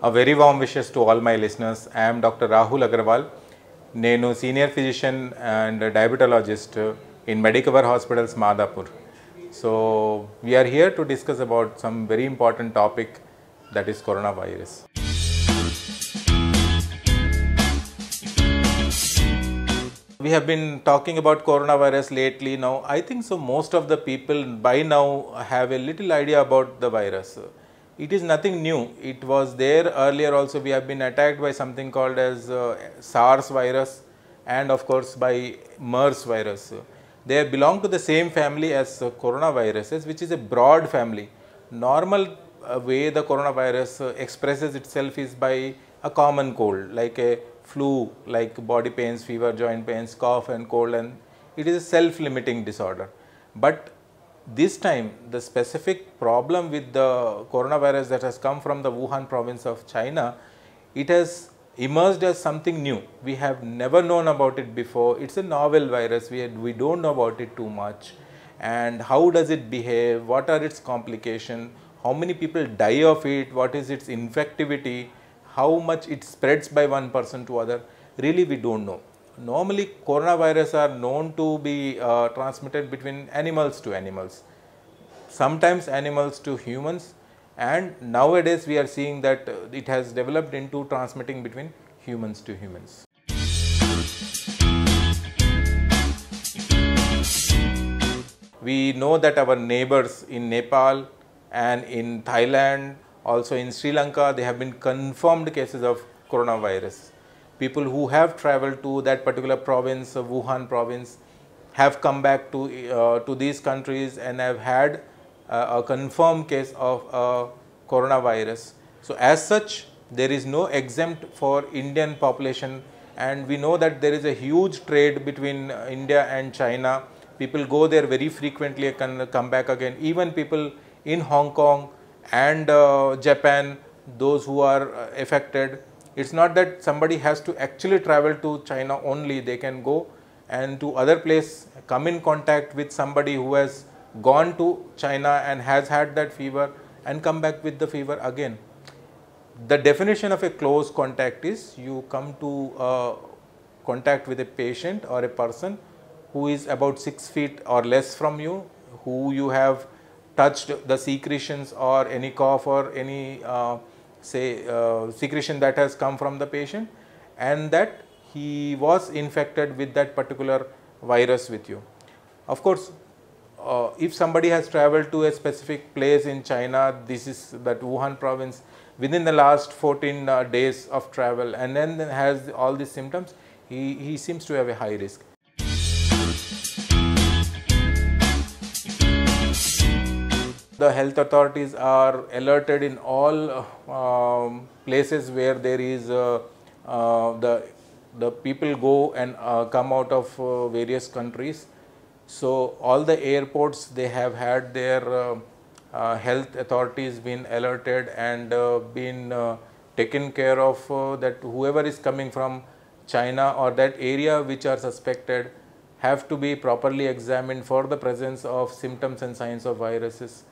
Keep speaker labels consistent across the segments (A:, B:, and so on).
A: A very warm wishes to all my listeners. I am Dr. Rahul Agarwal. Nenu senior physician and diabetologist in Medicover Hospitals, Madhapur. So we are here to discuss about some very important topic, that is coronavirus. We have been talking about coronavirus lately now. I think so most of the people by now have a little idea about the virus. It is nothing new. It was there earlier also. We have been attacked by something called as SARS virus and of course by MERS virus. They belong to the same family as coronaviruses, which is a broad family. Normal way the coronavirus expresses itself is by a common cold, like a flu, like body pains, fever, joint pains, cough and cold, and it is a self-limiting disorder. But this time the specific problem with the coronavirus that has come from the Wuhan province of China, it has emerged as something new. We have never known about it before. It's a novel virus. We don't know about it too much. And how does it behave? What are its complications? How many people die of it? What is its infectivity? How much it spreads by one person to other? Really, we don't know. Normally, coronavirus are known to be transmitted between animals to animals, sometimes animals to humans, and nowadays we are seeing that it has developed into transmitting between humans to humans. We know that our neighbors in Nepal and in Thailand, also in Sri Lanka, they have been confirmed cases of coronavirus. People who have traveled to that particular province, Wuhan province, have come back to these countries and have had a confirmed case of coronavirus. So as such, there is no exempt for Indian population, and we know that there is a huge trade between India and China. People go there very frequently and come back again. Even people in Hong Kong and Japan, those who are affected, it's not that somebody has to actually travel to China only. They can go and to other place, come in contact with somebody who has gone to China and has had that fever and come back with the fever again. The definition of a close contact is you come to contact with a patient or a person who is about 6 feet or less from you, who you have touched the secretions or any cough or any secretion that has come from the patient, and that he was infected with that particular virus with you. Of course, if somebody has traveled to a specific place in China, this is that Wuhan province, within the last 14 days of travel, and then has all these symptoms, he seems to have a high risk. The health authorities are alerted in all places where there is the people go and come out of various countries. So all the airports, they have had their health authorities been alerted and been taken care of, that whoever is coming from China or that area which are suspected have to be properly examined for the presence of symptoms and signs of viruses,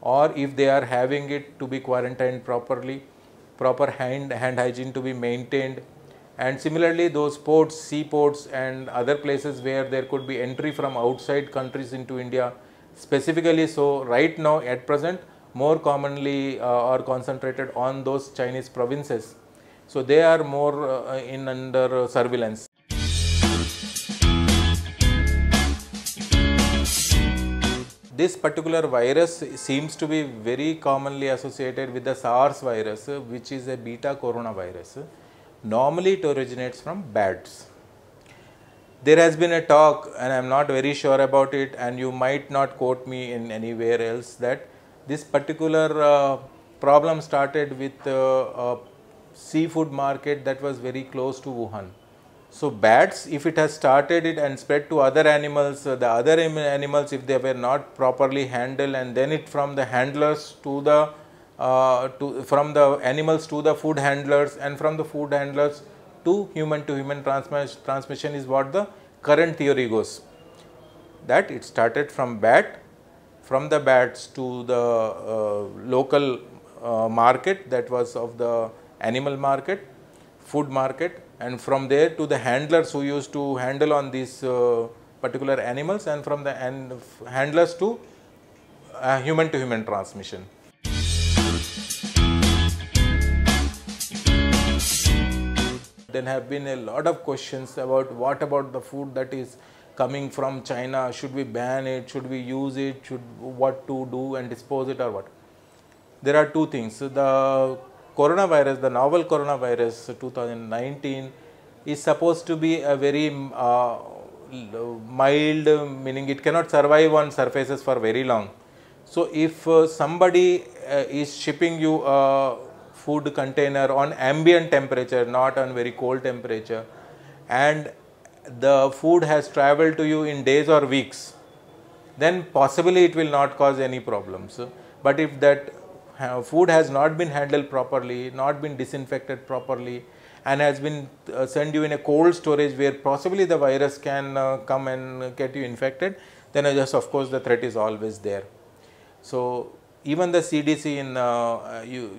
A: or if they are having it, to be quarantined properly, proper hand hygiene to be maintained. And similarly, those ports, seaports and other places where there could be entry from outside countries into India specifically. So right now at present, more commonly are concentrated on those Chinese provinces. So they are more under surveillance. This particular virus seems to be very commonly associated with the SARS virus, which is a beta coronavirus. Normally it originates from bats. There has been a talk, and I am not very sure about it, and you might not quote me in anywhere else, that this particular problem started with a seafood market that was very close to Wuhan. So bats, if it has started it and spread to other animals, the other animals, if they were not properly handled, and then it from the handlers to the from the animals to the food handlers, and from the food handlers to human transmission is what the current theory goes. That it started from bat, from the bats to the local market that was of the animal market, food market, and from there to the handlers who used to handle on these particular animals, and from the handlers to human to human transmission. There have been a lot of questions about what about the food that is coming from China, should we ban it, should we use it, what to do and dispose it or what. There are two things. The coronavirus, the novel coronavirus 2019 is supposed to be a very mild, meaning it cannot survive on surfaces for very long. So if somebody is shipping you a food container on ambient temperature, not on very cold temperature, and the food has traveled to you in days or weeks, then possibly it will not cause any problems. But if that food has not been handled properly, not been disinfected properly, and has been sent you in a cold storage where possibly the virus can come and get you infected, then just of course the threat is always there. So even the CDC in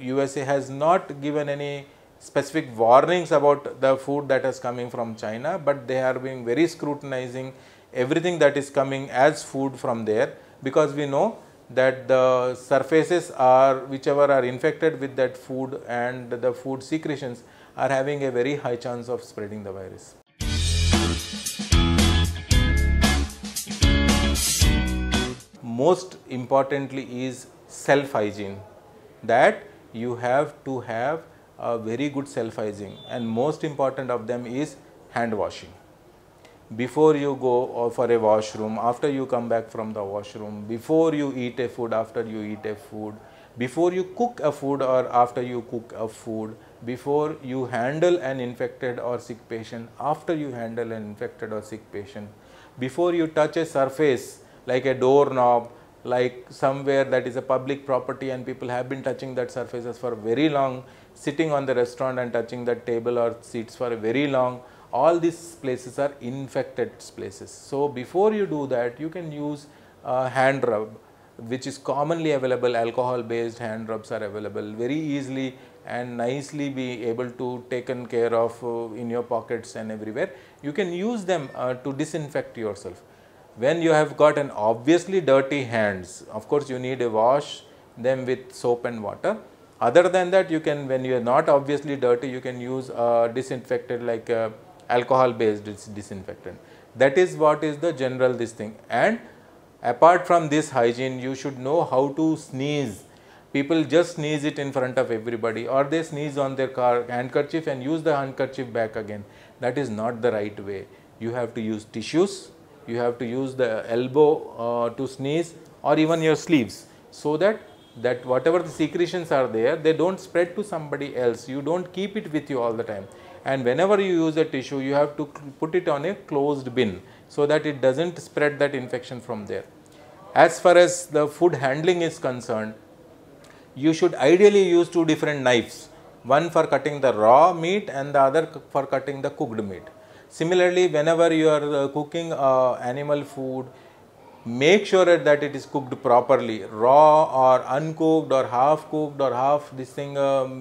A: USA has not given any specific warnings about the food that is coming from China, but they are being very scrutinizing everything that is coming as food from there, because we know that the surfaces are whichever are infected with that food and the food secretions are having a very high chance of spreading the virus. Most importantly is self-hygiene, that you have to have a very good self-hygiene, and most important of them is hand washing. Before you go for a washroom, after you come back from the washroom, before you eat a food, after you eat a food, before you cook a food or after you cook a food, before you handle an infected or sick patient, after you handle an infected or sick patient, before you touch a surface like a doorknob, like somewhere that is a public property and people have been touching that surfaces for very long, sitting on the restaurant and touching that table or seats for a very long, all these places are infected places. So before you do that, you can use hand rub, which is commonly available. Alcohol based hand rubs are available very easily and nicely be able to taken care of in your pockets and everywhere. You can use them to disinfect yourself. When you have got an obviously dirty hands, of course you need to wash them with soap and water. Other than that, you can, when you are not obviously dirty, you can use disinfectant like alcohol based disinfectant. That is what is the general this thing. And apart from this hygiene, you should know how to sneeze. People just sneeze it in front of everybody, or they sneeze on their handkerchief and use the handkerchief back again. That is not the right way. You have to use tissues, you have to use the elbow to sneeze, or even your sleeves, so that whatever the secretions are there, they don't spread to somebody else. You don't keep it with you all the time. And whenever you use a tissue, you have to put it on a closed bin so that it doesn't spread that infection from there. As far as the food handling is concerned, you should ideally use two different knives, one for cutting the raw meat and the other for cutting the cooked meat. Similarly, whenever you are cooking animal food, make sure that it is cooked properly. Raw or uncooked or half cooked or half this thing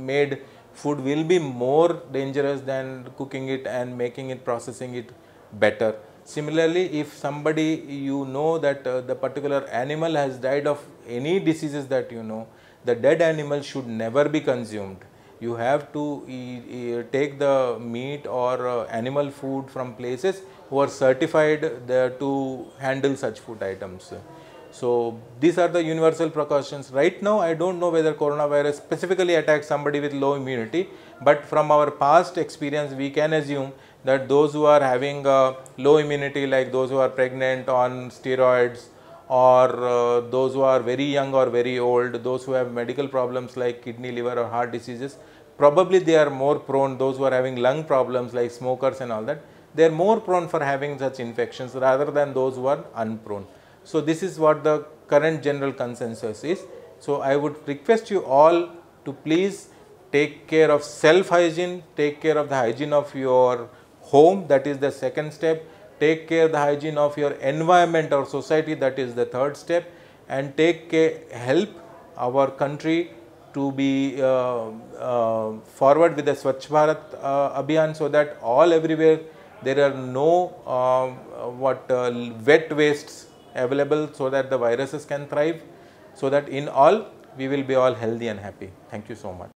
A: made food will be more dangerous than cooking it and making it, processing it better. Similarly, if somebody you know that the particular animal has died of any diseases that you know, the dead animal should never be consumed. You have to take the meat or animal food from places who are certified to handle such food items. So these are the universal precautions. Right now, I don't know whether coronavirus specifically attacks somebody with low immunity, but from our past experience, we can assume that those who are having low immunity, like those who are pregnant on steroids, or those who are very young or very old, those who have medical problems like kidney, liver or heart diseases, probably they are more prone. Those who are having lung problems like smokers and all that, they are more prone for having such infections rather than those who are unprone. So this is what the current general consensus is. So I would request you all to please take care of self-hygiene, take care of the hygiene of your home, that is the second step. Take care of the hygiene of your environment or society, that is the third step, and help our country to be forward with the Swachh Bharat Abhiyan, so that all everywhere there are no wet wastes available, so that the viruses can thrive, so that in all we will be all healthy and happy. Thank you so much.